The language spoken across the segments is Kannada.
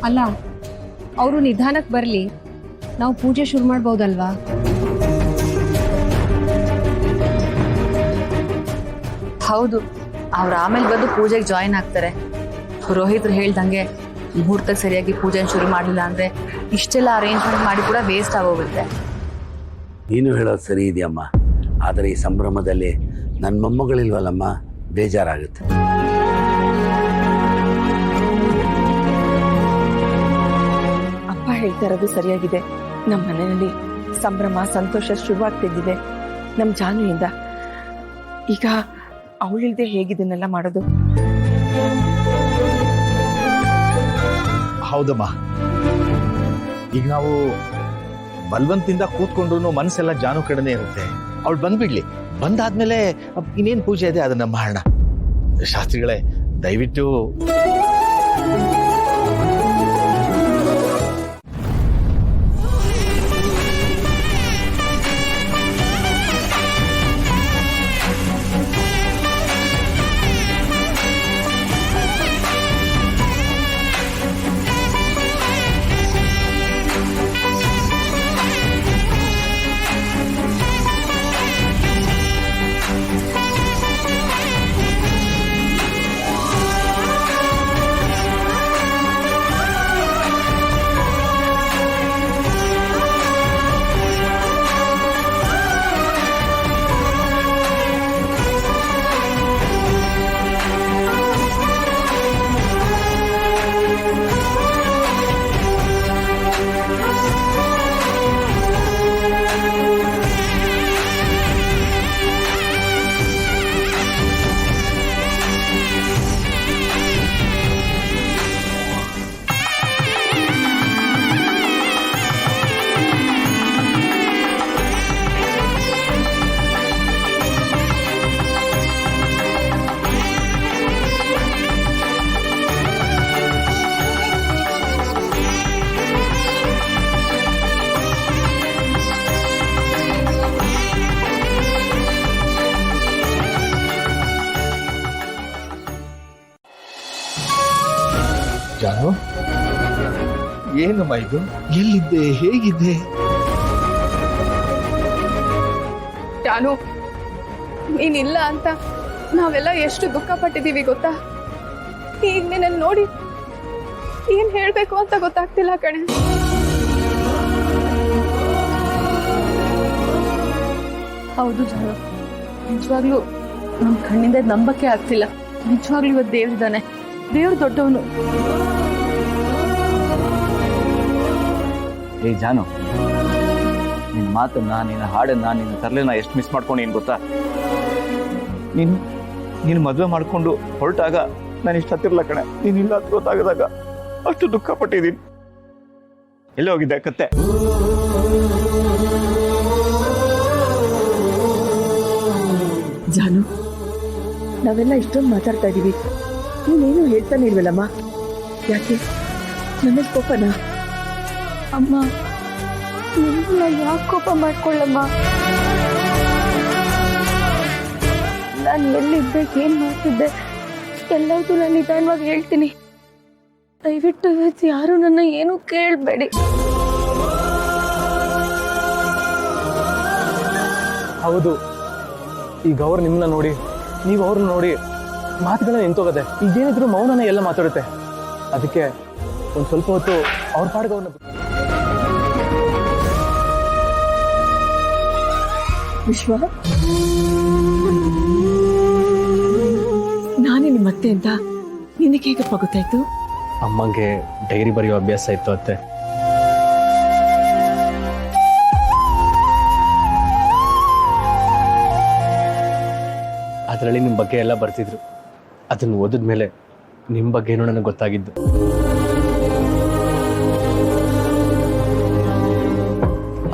ಅಲ್ಲ, ಅವರು ನಿಧಾನಕ್ಕೆ ಬರಲಿ, ನಾವು ಪೂಜೆ ಶುರು ಮಾಡ್ಬೋದಲ್ವಾ? ಹೌದು, ಅವ್ರು ಆಮೇಲೆ ಬಂದು ಪೂಜೆಗೆ ಜಾಯಿನ್ ಆಗ್ತಾರೆ. ಪುರೋಹಿತರು ಹೇಳ್ದಂಗೆ ಮುಹೂರ್ತಕ್ಕೆ ಸರಿಯಾಗಿ ಪೂಜೆ ಶುರು ಮಾಡಲಿಲ್ಲ ಅಂದ್ರೆ ಇಷ್ಟೆಲ್ಲ ಅರೇಂಜ್ಮೆಂಟ್ ಮಾಡಿ ಕೂಡ ವೇಸ್ಟ್ ಆಗೋಗುತ್ತೆ. ನೀನು ಹೇಳೋದು ಸರಿ ಇದೆಯಮ್ಮ, ಆದರೆ ಈ ಸಂಭ್ರಮದಲ್ಲಿ ನನ್ನ ಮೊಮ್ಮಗಳಿಲ್ವಲ್ಲಮ್ಮ, ಬೇಜಾರಾಗುತ್ತೆ. ಅಪ್ಪ ಹೇಳ್ತಾ ಇರೋದು ಸರಿಯಾಗಿದೆ. ನಮ್ಮ ಮನೆಯಲ್ಲಿ ಸಂಭ್ರಮ ಸಂತೋಷ ಶುರುವಾಗ್ತಿದ್ದಿದೆ ನಮ್ಮ ಜಾನುವಿಂದ. ಈಗ ಅವಳಿಲ್ದೆ ಹೇಗಿದನ್ನೆಲ್ಲ ಮಾಡೋದು? ಹೌದಮ್ಮ, ಈಗ ನಾವು ಬಲವಂತಿಂದ ಕೂತ್ಕೊಂಡ್ರು ಮನಸ್ಸೆಲ್ಲ ಜಾನು ಕಡೆನೇ ಇರುತ್ತೆ. ಅವಳು ಬಂದ್ಬಿಡ್ಲಿ, ಬಂದಾದ್ಮೇಲೆ ಇನ್ನೇನ್ ಪೂಜೆ ಇದೆ ಅದನ್ನ ಮಾಡೋಣ. ಶಾಸ್ತ್ರಿಗಳೇ, ದಯವಿಟ್ಟು ಜಾನು, ಏನಮ್ಮ ಇದು? ಎಲ್ಲಿದ್ದೆ, ಹೇಗಿದ್ದೆ? ಜಾನು, ನೀನಿಲ್ಲ ಅಂತ ನಾವೆಲ್ಲ ಎಷ್ಟು ದುಃಖ ಪಟ್ಟಿದೀವಿ ಗೊತ್ತಾ? ಈಗ ನಿನ್ನ ನೋಡಿ ಏನ್ ಹೇಳ್ಬೇಕು ಅಂತ ಗೊತ್ತಾಗ್ತಿಲ್ಲ ಕಣೆ. ಹೌದು ಜಾನು, ನಿಜವಾಗ್ಲೂ ನಮ್ ಕಣ್ಣಿಂದ ನಂಬಕ್ಕೆ ಆಗ್ತಿಲ್ಲ. ನಿಜವಾಗ್ಲೂ ಇವತ್ತು ದೇವ್ರಿದ್ದಾನೆ, ದೇವ್ರು ದೊಡ್ಡವನು. ಏ ಜಾನು, ನಿನ್ನ ಮಾತನ್ನ, ನಿನ್ನ ಹಾಡನ್ನ, ನಿನ್ನ ತರಲೆನ ಎಷ್ಟು ಮಿಸ್ ಮಾಡ್ಕೊಂಡು ಏನ್ ಗೊತ್ತಾ? ನೀನು ಮದುವೆ ಮಾಡ್ಕೊಂಡು ಹೊರಟಾಗ ನಾನು ಇಷ್ಟ ಹತ್ತಿರಲ್ಲ ಕಣೆ. ನೀನಿಲ್ಲ ಅಂತ ಗೊತ್ತಾಗದಾಗ ಅಷ್ಟು ದುಃಖ ಪಟ್ಟಿದ್ದೀನಿ. ಎಲ್ಲಿ ಹೋಗಿದ್ದೆ ಕತ್ತೆ? ಜಾನು, ನಾವೆಲ್ಲ ಇಷ್ಟೊಂದು ಮಾತಾಡ್ತಾ ಇದೀವಿ, ನೀನೇನು ಹೇಳ್ತಾನೆ ಇಲ್ವಲ್ಲಮ್ಮ? ಯಾಕೆ ನನ್ನ ಕೋಪನಾ? ಅಮ್ಮ, ನಿನ್ನ ಯಾಕೆ ಕೋಪ ಮಾಡ್ಕೊಳ್ಳಮ್ಮ? ನಾನು ಎಲ್ಲಿದ್ದೆ, ಏನ್ ಮಾಡ್ತಿದ್ದೆ ಎಲ್ಲದೂ ನಾನು ನಿಧಾನವಾಗಿ ಹೇಳ್ತೀನಿ. ದಯವಿಟ್ಟು ಇವತ್ತು ಯಾರು ನನ್ನ ಏನು ಕೇಳಬೇಡಿ. ಹೌದು, ಈಗ ಅವ್ರು ನಿಮ್ಮನ್ನ ನೋಡಿ, ನೀವು ಅವ್ರನ್ನ ನೋಡಿ ಮಾತುಗಳನ್ನ ನಿಂತೋಗದೆ. ಈಗೇನಿದ್ರು ಮೌನನ ಎಲ್ಲ ಮಾತಾಡುತ್ತೆ. ಅದಕ್ಕೆ ಒಂದು ಸ್ವಲ್ಪ ಹೊತ್ತು ಅವ್ರ ಪಾಡ್ಗೆ ಅವ್ರನ್ನ ವಿಶ್ವ, ನಾನೇ ನಿಮ್ಮ ಅತ್ತೆ ಅಂತ ನಿನಗೆ ಹೇಗಪ್ಪ ಗೊತ್ತಾಯ್ತು? ಅಮ್ಮಂಗೆ ಡೈರಿ ಬರೆಯೋ ಅಭ್ಯಾಸ ಇತ್ತು ಅತ್ತೆ. ಅದರಲ್ಲಿ ನಿಮ್ಮ ಬಗ್ಗೆ ಎಲ್ಲ ಬರ್ತಿದ್ರು. ಅದನ್ನು ಓದಿದ್ಮೇಲೆ ನಿಮ್ಮ ಬಗ್ಗೆನೂ ನನಗೆ ಗೊತ್ತಾಗಿದ್ದು.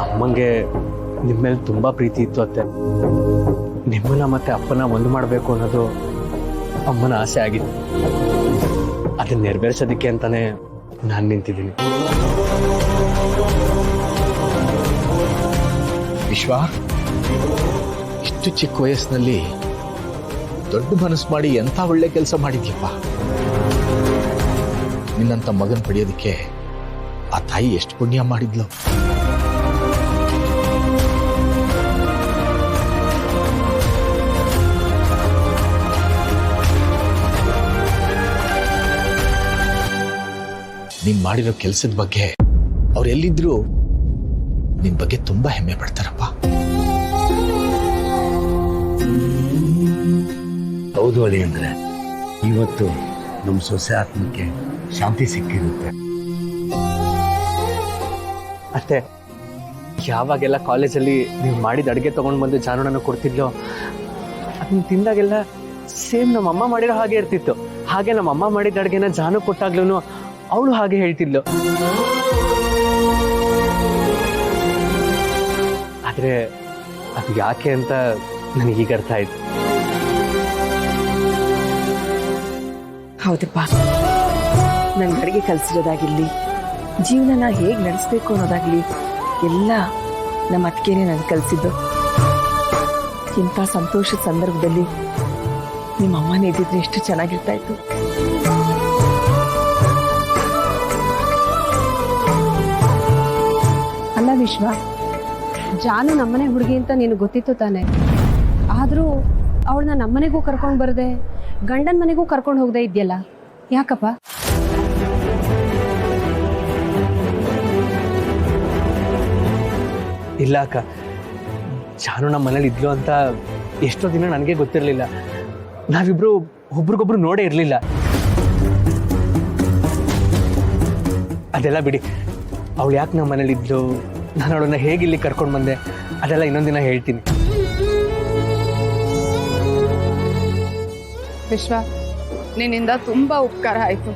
ಅಮ್ಮಂಗೆ ನಿಮ್ಮ ಮೇಲೆ ತುಂಬ ಪ್ರೀತಿ ಇತ್ತು ಅತ್ತೆ. ನಿಮ್ಮನ್ನ ಮತ್ತೆ ಅಪ್ಪನ ಒಂದು ಮಾಡಬೇಕು ಅನ್ನೋದು ಅಮ್ಮನ ಆಸೆ ಆಗಿತ್ತು. ಅದನ್ನ ನೆರವೇರಿಸೋದಕ್ಕೆ ಅಂತಾನೆ ನಾನು ನಿಂತಿದ್ದೀನಿ. ವಿಶ್ವ, ಇಷ್ಟು ಚಿಕ್ಕ ವಯಸ್ಸಿನಲ್ಲಿ ದೊಡ್ಡ ಮನಸ್ಸು ಮಾಡಿ ಎಂಥ ಒಳ್ಳೆ ಕೆಲಸ ಮಾಡಿದ್ಯಪ್ಪ. ನಿನ್ನಂತ ಮಗನ್ ಪಡೆಯೋದಕ್ಕೆ ಆ ತಾಯಿ ಎಷ್ಟು ಪುಣ್ಯ ಮಾಡಿದ್ಲು. ನೀನ್ ಮಾಡಿರೋ ಕೆಲಸದ ಬಗ್ಗೆ ಅವ್ರು ಎಲ್ಲಿದ್ರು ನಿನ್ ಬಗ್ಗೆ ತುಂಬಾ ಹೆಮ್ಮೆ ಪಡ್ತಾರಪ್ಪ. ಹೌದು ಅಳಿ ಅಂದ್ರೆ ಇವತ್ತು ನಮ್ಮ ಸೊಸೆ ಆತ್ಮಕ್ಕೆ ಶಾಂತಿ ಸಿಕ್ಕಿರುತ್ತೆ. ಅತ್ತೆ, ಯಾವಾಗೆಲ್ಲ ಕಾಲೇಜಲ್ಲಿ ನೀವು ಮಾಡಿದ ಅಡುಗೆ ತೊಗೊಂಡು ಬಂದು ಜಾನುಣ್ಣನ ಕೊಡ್ತಿದ್ಲೋ ಅದನ್ನ ತಿಂದಾಗೆಲ್ಲ ಸೇಮ್ ನಮ್ಮಮ್ಮ ಮಾಡಿರೋ ಹಾಗೆ ಇರ್ತಿತ್ತು. ಹಾಗೆ ನಮ್ಮಮ್ಮ ಮಾಡಿದ ಅಡುಗೆನ ಜಾನು ಕೊಟ್ಟಾಗ್ಲೂ ಅವಳು ಹಾಗೆ ಹೇಳ್ತಿದ್ಲು. ಆದ್ರೆ ಅದು ಯಾಕೆ ಅಂತ ನನಗೀಗ ಅರ್ಥ ಆಯ್ತು. ಹೌದಪ್ಪ, ನನ್ಗೆ ಅಡುಗೆ ಕಲಿಸಿರೋದಾಗಿರ್ಲಿ, ಜೀವನನ ಹೇಗೆ ನಡೆಸ್ಬೇಕು ಅನ್ನೋದಾಗ್ಲಿ ಎಲ್ಲ ನಮ್ಮ ಅತ್ತಿಗೆನೇ ನನಗೆ ಕಲಿಸಿದ್ದು. ಇಂಥ ಸಂತೋಷದ ಸಂದರ್ಭದಲ್ಲಿ ನಿಮ್ಮ ಅಮ್ಮನೇ ಇದ್ದಿದ್ರೆ ಎಷ್ಟು ಚೆನ್ನಾಗಿರ್ತಾ ಇತ್ತು. ಅಲ್ಲ ವಿಶ್ವ, ಜಾನು ನಮ್ಮನೆ ಹುಡುಗಿ ಅಂತ ನೀನು ಗೊತ್ತಿತ್ತು ತಾನೆ. ಆದರೂ ಅವಳನ್ನ ನಮ್ಮನೆಗೂ ಕರ್ಕೊಂಡು ಬರದೆ ಗಂಡನ ಮನೆಗೂ ಕರ್ಕೊಂಡು ಹೋಗದೆ ಇದೆಯಲ್ಲ, ಯಾಕಪ್ಪ? ಇಲ್ಲ ಅಕ್ಕ, ಜಾನು ನಮ್ಮ ಮನೇಲಿ ಇದ್ಲು ಅಂತ ಎಷ್ಟೋ ದಿನ ನನಗೆ ಗೊತ್ತಿರಲಿಲ್ಲ. ನಾವಿಬ್ರು ಒಬ್ರಿಗೊಬ್ರು ನೋಡೇ ಇರಲಿಲ್ಲ. ಅದೆಲ್ಲ ಬಿಡಿ, ಅವಳು ಯಾಕೆ ನಮ್ಮ ಮನೇಲಿ ಇದ್ಲು, ನಾನು ಅವಳನ್ನ ಹೇಗೆ ಇಲ್ಲಿ ಕರ್ಕೊಂಡು ಬಂದೆ, ಅದೆಲ್ಲ ಇನ್ನೊಂದಿನ ಹೇಳ್ತೀನಿ. ವಿಶ್ವ, ನಿನ್ನಿಂದ ತುಂಬಾ ಉಪಕಾರ ಆಯ್ತು.